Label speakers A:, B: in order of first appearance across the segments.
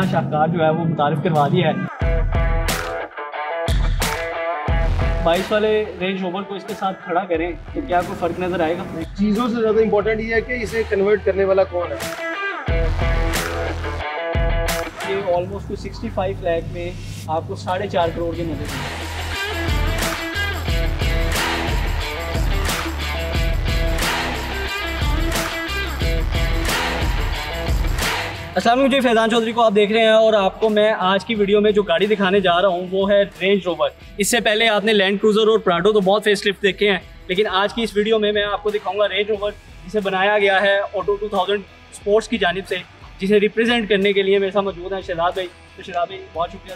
A: नया शाहकार जो है वो मुतारिफ करवा दिया है। 22 वाले रेंज रोवर को इसके साथ खड़ा करें तो क्या कोई फ़र्क नज़र आएगा?
B: चीज़ों से ज़्यादा इम्पोर्टेंट ये है कि इसे कन्वर्ट करने वाला कौन है।
A: ये ऑलमोस्ट कोई 65 लाख में आपको 4.5 करोड़ के मिलेंगे। अस्सलाम वालेकुम जी, फैज़ान चौधरी को आप देख रहे हैं और आपको मैं आज की वीडियो में जो गाड़ी दिखाने जा रहा हूँ वो है रेंज रोवर। इससे पहले आपने लैंड क्रूज़र और प्राडो तो बहुत फेसलिफ्ट देखे हैं, लेकिन आज की इस वीडियो में मैं आपको दिखाऊंगा रेंज रोवर, जिसे बनाया गया है ऑटो 2000 स्पोर्ट्स की जानिब से, जिसे रिप्रेजेंट करने के लिए मेरे साथ मौजूद हैं शहजाद भाई। तो शहजाद भाई बहुत शुक्रिया।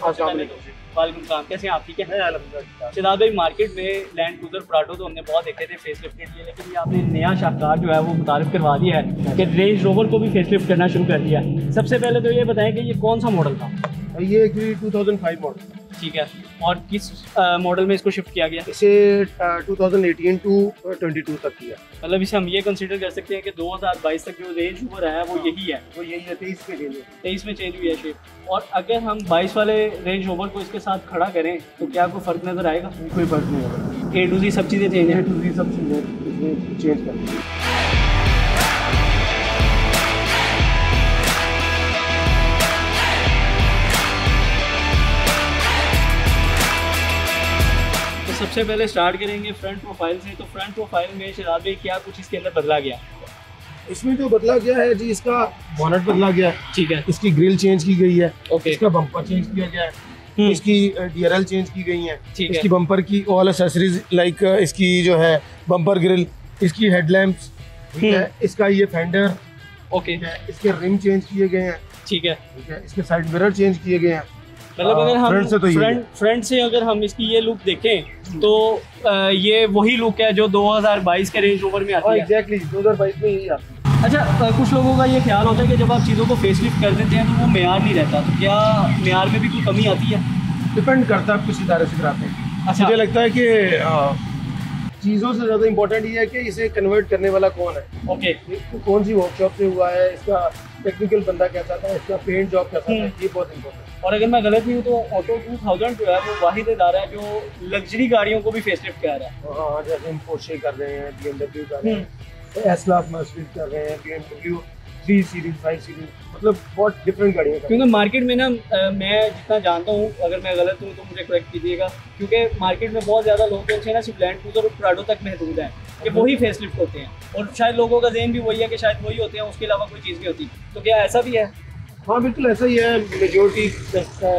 A: वालेकुम सलाम, कैसे हैं आप? ठीक है शहजाद भाई, मार्केट में लैंड क्रूज़र प्राडो तो हमने बहुत देखे थे फेसलिफ्टेड लिए, लेकिन ये आपने नया शाहकार जो है वो मुतारिफ करवा दिया है कि रेंज रोवर को भी फेसलिफ्ट करना शुरू कर दिया है। सबसे पहले तो ये बताएं कि ये कौन सा मॉडल था?
B: ये एक्चुअली 2005 मॉडल।
A: ठीक है, और किस मॉडल में इसको शिफ्ट किया गया?
B: इसे 2018 टू 22 तक किया।
A: मतलब इसे हम ये कंसीडर कर सकते हैं कि 2022 तक जो रेंज रोवर है वो यही है।
B: वो यही है, 23
A: में चेंज हुई है शेप। और अगर हम 22 वाले रेंज रोवर को इसके साथ खड़ा करें तो क्या कोई फ़र्क नज़र आएगा?
B: कोई फर्क नहीं होगा।
A: A to Z सब चीज़ें चेंज हैं।
B: A to Z सब चीज़ें इसमें चेंज कर दी।
A: सबसे पहले स्टार्ट करेंगे फ्रंट प्रोफाइल से। तो फ्रंट प्रोफाइल में शहजाद भाई क्या कुछ इसके अंदर बदला गया?
B: इसमें जो बदला गया है जी, इसका बॉनेट बदला गया है।
A: ठीक है,
B: इसकी ग्रिल चेंज की गई है।
A: ओके,
B: इसका बम्पर चेंज किया गया है। इसकी DRL चेंज की गई है।
A: ठीक है,
B: इसकी बम्पर की ऑल एक्सेसरीज लाइक इसकी जो है बम्पर ग्रिल, इसकी हेडलैम्प्स, ठीक है, इसका ये फेंडर,
A: ओके,
B: इसके रिम चेंज किए गए हैं।
A: ठीक है,
B: इसके साइड मिरर चेंज किए गए हैं।
A: मतलब अगर हम
B: फ्रंट
A: से अगर हम इसकी ये लुक देखें तो ये वही लुक है जो 2022 के रेंज रोवर में आती है।
B: एग्जैक्टली 2022 में यही आती है।
A: अच्छा, कुछ लोगों का ये ख्याल होता है कि जब आप चीज़ों को फेसलिफ्ट कर देते हैं तो वो मेयार नहीं रहता, तो क्या मेयार में भी कोई कमी आती है?
B: डिपेंड करता है, किस इदारे से कराते हैं। अच्छा, मुझे लगता है कि चीज़ों से ज़्यादा इम्पोर्टेंट ये है कि इसे कन्वर्ट करने वाला कौन है।
A: ओके,
B: कौन सी वर्कशॉप से हुआ है, इसका टेक्निकल बंदा कैसा था, इसका पेंट जॉब कैसा था, ये बहुत इम्पोर्टेंट।
A: और अगर मैं गलत नहीं हूँ तो ऑटो 2000 जो है वो वाहिद इदारा है जो लग्जरी गाड़ियों को भी फेसलिफ्ट कर रहा है।
B: हाँ, जैसे हम पोर्शे कर रहे हैं, BMW कर रहे हैं, S-Class मर्सिडीज कर रहे हैं, BMW 3 सीरीज 5 सीरीज, मतलब बहुत डिफरेंट गाड़ियाँ।
A: क्योंकि मार्केट में ना मैं जितना जानता हूँ, अगर मैं गलत हूँ तो मुझे करेक्ट कीजिएगा, क्योंकि मार्केट में बहुत ज़्यादा लोग जो ना सिर्फ लैंड क्रूज़र और प्राडो तक महदूद हैं कि वही फेसलिफ्ट होते हैं, और शायद लोगों का ज़हन भी वही है कि शायद वही होते हैं, उसके अलावा कोई चीज़ नहीं होती। तो क्या ऐसा भी है?
B: हाँ बिल्कुल ऐसा ही है। मेजोरिटी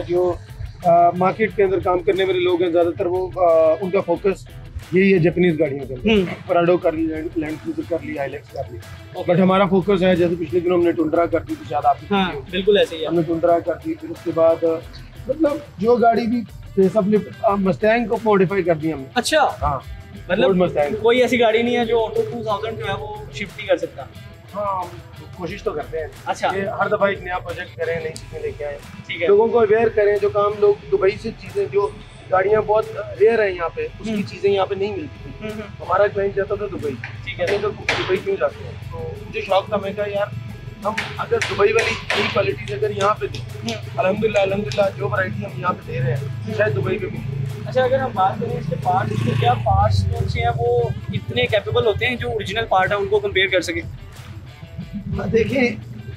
B: जो मार्केट के अंदर काम करने वाले लोग हैं ज़्यादातर, वो उनका फोकस यही है जापानीज गाड़ियों के अंदर। प्राडो कर ली, लैंड क्रूज़र कर ली, हाइलेक्स कर ली, बट हमारा फोकस है, जैसे पिछले दिनों हमने टुंड्रा कर दी थी, शायद आप
A: बिल्कुल ऐसे ही है,
B: हमने टुंड्रा कर दी। फिर उसके बाद मतलब जो गाड़ी भी मस्टैंग को मॉडिफाई कर दी हमने।
A: अच्छा,
B: हाँ,
A: मतलब कोई ऐसी गाड़ी नहीं है जो ऑटो 2000 जो है वो शिफ्ट नहीं कर सकता?
B: हाँ, कोशिश तो करते हैं।
A: अच्छा,
B: हर दफा एक नया प्रोजेक्ट करें, नई चीजें लेके आए,
A: ठीक है,
B: लोगों को अवेयर करें। जो काम लोग दुबई से चीजें, जो गाड़ियाँ बहुत रेयर है यहाँ पे, उसकी चीजें यहाँ पे नहीं मिलती। हमारा क्लाइंट जाता था दुबई,
A: ठीक है,
B: तो दुबई क्यों जाते हैं? तो मुझे शौक था, मैं कहा यार हम अगर दुबई वाली यही क्वालिटी अगर यहाँ पे दें, अल्हम्दुलिल्लाह जो वैरायटी हम यहाँ पे दे रहे हैं शायद दुबई पे भी।
A: अच्छा, अगर हम बात करें इसके पार्ट्स, तो क्या पार्ट्स कौन से हैं वो इतने कैपेबल होते हैं जो ओरिजिनल पार्ट है उनको कंपेयर कर सके?
B: देखिए,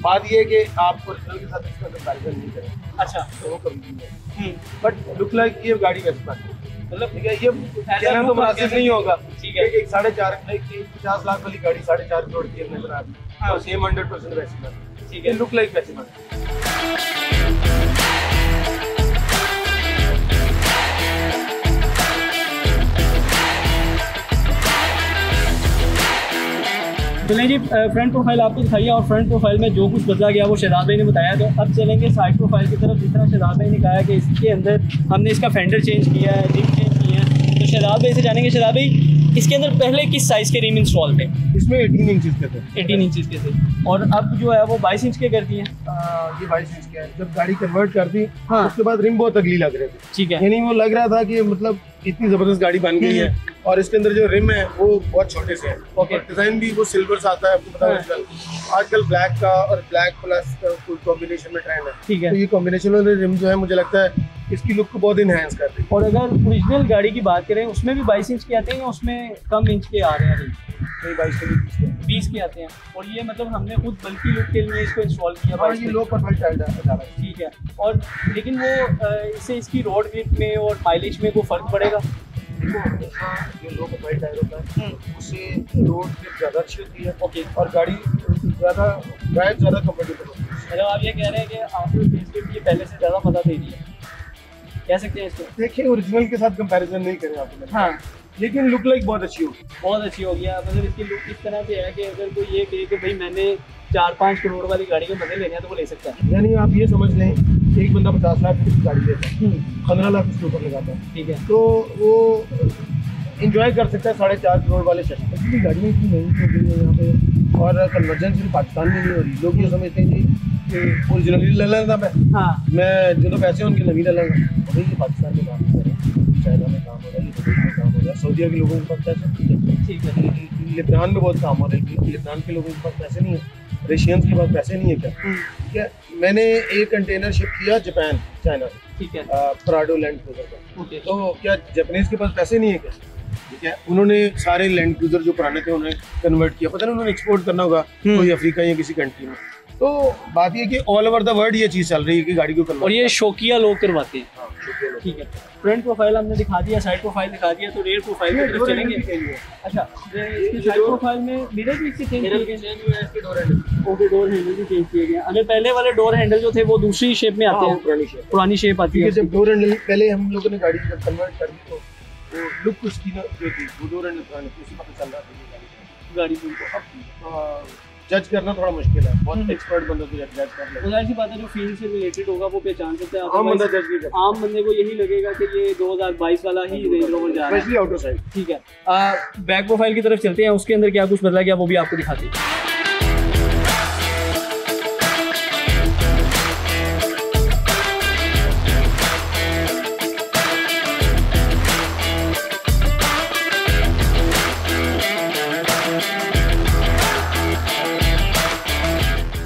B: बात ये है कि आप ओरिजिनल के साथ इसका कंपैरिजन नहीं करें।
A: अच्छा,
B: तो वो कभी नहीं है, बट लुक लाइक ये गाड़ी वैसी बात है, मतलब ठीक है, ये कहना तो मुनासिब नहीं होगा। ठीक है, एक 50 लाख वाली गाड़ी 4.5 करोड़ की हमने बना दी, और सेम 100% वैसी बात। ठीक है, लुक लाइक वैसी बात।
A: चलें जी, फ्रंट प्रोफाइल आपको दिखाइए, और फ्रंट प्रोफाइल में जो कुछ बदला गया वो शहजाद भाई ने बताया। तो अब चलेंगे साइड प्रोफाइल की तरफ। जिस तरह शहजाद भाई ने कहा कि इसके अंदर हमने इसका फेंडर चेंज किया है, रिम चेंज किया है, तो शहजाद भाई से जानेंगे, शहजाद भाई इसके अंदर पहले किस साइज़ के रिम इंस्टॉल थे?
B: इसमें 18 इंचेस के थे।
A: 18 इंचेस के थे, और अब जो है वो 22 इंच के कर दिए।
B: ये 22 इंच के है। जब गाड़ी कन्वर्ट कर दी,
A: हाँ,
B: उसके बाद रिम बहुत अगली लग रहे थे।
A: ठीक है,
B: यानी वो लग रहा था कि मतलब इतनी जबरदस्त गाड़ी बन गई है, और इसके अंदर जो रिम है वो बहुत छोटे से है।
A: ओके,
B: डिजाइन भी वो सिल्वर से आता है, आपको पता है, आजकल ब्लैक का और ब्लैक प्लस फुल कॉम्बिनेशन में ट्रेंड है।
A: ठीक है।
B: तो ये कॉम्बिनेशन वाले रिम जो है मुझे लगता है इसकी लुक को बहुत इनहेंस कर रही है।
A: और अगर ओरिजिनल गाड़ी की बात करें उसमें भी 22 इंच के आते हैं या उसमें कम इंच के आ रहे हैं?
B: नहीं 22 के
A: 20 के आते हैं। और ये मतलब हमने खुद बल्कि लुक के लिए इसको इंस्टॉल किया।
B: हाँ, ये लो प्रोफाइल टाइल है।
A: ठीक है। और लेकिन वो इससे इसकी रोड ग्रिप में और माइलेज में कोई फ़र्क पड़ेगा?
B: जो लो प्रोफाइल टायर होता है उससे रोड ग्रिप ज़्यादा अच्छी होती है।
A: ओके।
B: और गाड़ी ज़्यादा ड्राइव ज़्यादा कंफर्टेबल होती है।
A: मतलब आप ये कह रहे हैं कि आपको फेसलिफ्ट की पहले से ज़्यादा मदद दे रही है, कह सकते हैं इसको?
B: देखिए ओरिजिनल के साथ कंपैरिजन नहीं करें आपको।
A: हाँ,
B: लेकिन लुक लाइक बहुत अच्छी होगी।
A: बहुत अच्छी हो गया। मतलब इसकी लुक इस तरह से है कि अगर कोई ये कहे कि भाई मैंने 4-5 करोड़ वाली गाड़ी के मजे लेने हैं तो वो ले सकता है।
B: यानी आप ये समझ लें एक बंदा 50 लाख की गाड़ी लेता है, 15 लाख उसके ऊपर लगाता है,
A: ठीक है,
B: तो वो इंजॉय कर सकता है 4.5 करोड़ वाले सेट। एक्चुअली गाड़ियाँ इतनी महंगी हो गई है यहाँ पे, और कन्वर्जन सिर्फ पाकिस्तान में नहीं हो रही। लोग ये समझते हैं कि ओरिजिनली ले लेना मैं,
A: हाँ,
B: मैं जो तो पैसे उनके नवी ले लूँगा। भाई ये पाकिस्तान में काम हो रहा है, चाइना में काम हो रहा है, ये दुबई में काम हो रहा है, सऊदीया के लोगों के पास पैसे,
A: ठीक है,
B: लेबनान में बहुत काम हो रहा है, लेबनान के लोगों के पास पैसे नहीं है, रशियंस के पास पैसे नहीं है क्या? ठीक है। मैंने एक कंटेनर शिप किया जापान चाइना से,
A: ठीक है,
B: प्राडो लैंड क्रूजर का।
A: ओके।
B: तो क्या जापानीज के पास पैसे नहीं है क्या? ठीक है, उन्होंने सारे लैंड क्रूजर जो पुराने थे उन्होंने कन्वर्ट किया, पता नहीं उन्होंने एक्सपोर्ट करना होगा कोई अफ्रीका या किसी कंट्री में। तो बात ये कि ऑल ओवर द वर्ल्ड ये चीज़ चल रही है कि गाड़ी को कन्वर्ट।
A: और ये शौकिया लोग करवाते हैं।
B: हाँ, शौकिया लोग।
A: ठीक है। फ्रंट प्रोफाइल हमने दिखा दिया, साइड प्रोफाइल दिखा दिया, तो रेयर प्रोफाइल की तरफ चलेंगे। अच्छा, इसकी साइड प्रोफाइल में मिरर भी इसके चेंज किए गए? ओके, डोर हैंडल भी चेंज किए गए। अगर पहले वाले डोर हैंडल जो थे वो दूसरी शेप में आते हैं, पुरानी शेप आती है।
B: जब डोर हैंडल पहले हम लोगों ने गाड़ी जब कन्वर्ट कर दी तो वो लुक उसकी ना जो थी वो डोर हैंडल पुरानी थी, उसी पता चल रहा था
A: गाड़ी को अब
B: जज करना थोड़ा मुश्किल है। बहुत एक्सपर्ट बंदा तो जज कर ले।
A: जाहिर सी बात है, जो फील्ड से रिलेटेड होगा वो पहचान सकते हैं।
B: आम बंदा जज नहीं करता।
A: आम बंदे को यही लगेगा कि ये 2022 वाला ही रेंज रोवर जा रहा है,
B: स्पेशली आउटर साइड।
A: ठीक है। बैक प्रोफाइल की तरफ चलते हैं, उसके अंदर क्या कुछ बदला गया वो भी आपको दिखाते हैं।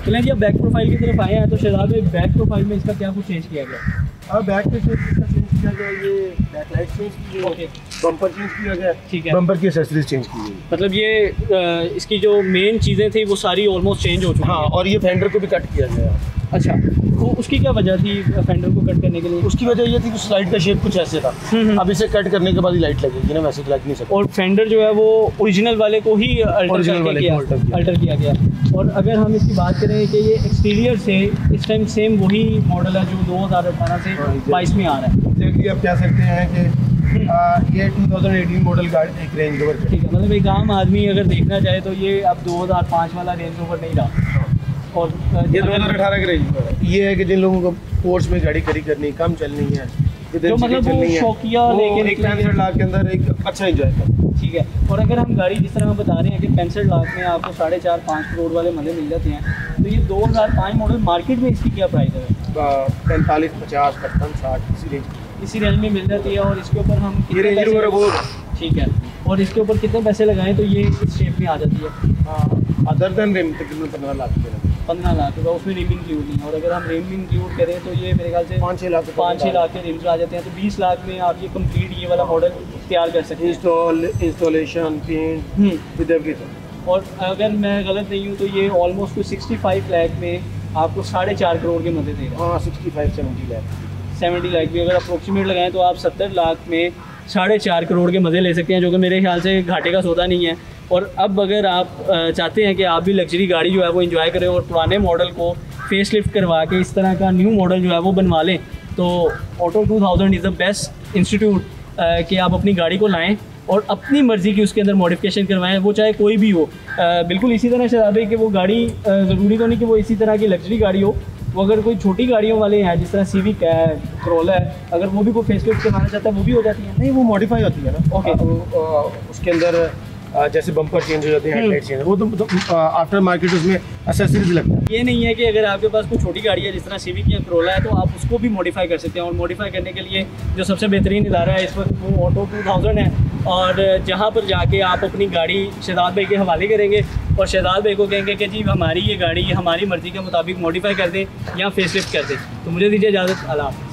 A: चलें जी, अब बैक प्रोफाइल की तरफ आए हैं तो शहजाद भाई बैक प्रोफाइल में इसका क्या कुछ चेंज किया गया?
B: बैक पे इसका चेंज किया गया, ये बैकलाइट चेंज की गई,
A: ओके,
B: बम्पर चेंज किया गया,
A: ठीक है।
B: बम्पर की एक्सेसरीज चेंज की गई।
A: मतलब ये इसकी जो मेन चीज़ें थी वो सारी ऑलमोस्ट चेंज हो चुकी हैं।
B: हाँ, और ये फेंडर को भी कट किया गया।
A: अच्छा, तो उसकी क्या वजह थी फेंडर को कट करने के लिए?
B: उसकी वजह ये थी कि स्लाइड का शेप कुछ ऐसे था। अब इसे कट करने के बाद ही लाइट लगेगी ना, वैसे तो लग नहीं सकती।
A: और फेंडर जो है वो ओरिजिनल वाले को ही अल्टर किया गया। और अगर हम इसकी बात करें कि ये एक्सटीरियर से इस टाइम सेम वही मॉडल है जो 2018 से 22 में आ रहा है।
B: देखिए आप कह सकते हैं कि ये 2018 मॉडल गाड़ी एक रेंज रोवर,
A: ठीक है। मतलब एक आम आदमी अगर देखना चाहे तो ये अब 2005 वाला रेंज रोवर नहीं रहा। और
B: ये 2018 के रेंज रोवर है। ये है कि जिन लोगों को पोर्ट्स में गाड़ी खड़ी करनी, कम चलनी है,
A: जो मतलब वो शौकिया लेके
B: एक 65 लाख के अंदर एक अच्छा एंजॉय कर, ठीक
A: है। और अगर हम गाड़ी जिस तरह हम बता रहे हैं कि 65 लाख में आपको 4.5-5 करोड़ वाले मजे मिल जाते हैं, तो ये 2005 मॉडल मार्केट में इसकी क्या प्राइस है?
B: 45, 50, 55, 60
A: इसी रेंज में मिल जाती है। और इसके ऊपर हम ठीक है, और इसके ऊपर कितने पैसे लगाएं तो ये इस शेप में आ जाती है?
B: अदर देन रिम तकरीबन 15 लाख
A: 15 लाख रुपये, उसमें रिम इंक्लूड नहीं है। और अगर हम रिम इंक्लूड करें तो ये मेरे ख्याल से 5-6 लाख के रिम्स आ जाते हैं। तो 20 लाख में आप ये कंप्लीट ये वाला मॉडल तैयार कर सकते हैं,
B: इंस्टॉलेशन, पेंट विद एवरीथिंग।
A: और अगर मैं गलत नहीं हूँ तो ये ऑलमोस्ट 65 लाख में आपको 4.5 करोड़ के मदद देगा।
B: हाँ, 65-70 लाख,
A: 70 लाख भी अगर अप्रोक्सीमेट लगाएं तो आप 70 लाख में 4.5 करोड़ के मज़े ले सकते हैं, जो कि मेरे ख्याल से घाटे का सौदा नहीं है। और अब अगर आप चाहते हैं कि आप भी लग्जरी गाड़ी जो है वो एंजॉय करें और पुराने मॉडल को फेस लिफ्ट करवा के इस तरह का न्यू मॉडल जो है वो बनवा लें, तो auto 2000 is the best institute कि आप अपनी गाड़ी को लाएँ और अपनी मर्ज़ी की उसके अंदर मॉडिफिकेशन करवाएं, वो चाहे कोई भी हो। बिल्कुल इसी तरह शहजाद भाई कि वो गाड़ी ज़रूरी तो नहीं कि वो इसी तरह की लग्जरी गाड़ी हो, वो अगर कोई छोटी गाड़ियों वाले हैं जिस तरह सिविक है, करोला है, अगर वो भी कोई फेसलिफ्ट करवाना चाहता है वो भी हो जाती है?
B: नहीं, वो मॉडिफाई होती है ना।
A: ओके,
B: उसके अंदर जैसे बम्पर चेंज हो जाते हैं, हेडलाइट चेंज, वो तो आफ्टर मार्केट उसमें एक्सेसरीज लगता है।
A: ये नहीं है कि अगर आपके पास कोई छोटी गाड़ी है जिस तरह सिविक या करोला है तो आप उसको भी मॉडिफाई कर सकते हैं। और मॉडिफाई करने के लिए जो सबसे बेहतरीन इदारा है इस वक्त वो ऑटो 2000 है। और जहाँ पर जाके आप अपनी गाड़ी शहजाद भाई के हवाले करेंगे और शहजाद भाई को कहेंगे कि जी हमारी ये गाड़ी हमारी मर्ज़ी के मुताबिक मॉडिफाई कर दें या फेसलिफ्ट कर दें। तो मुझे दीजिए इजाज़त, अल्लाह हाफ़िज़।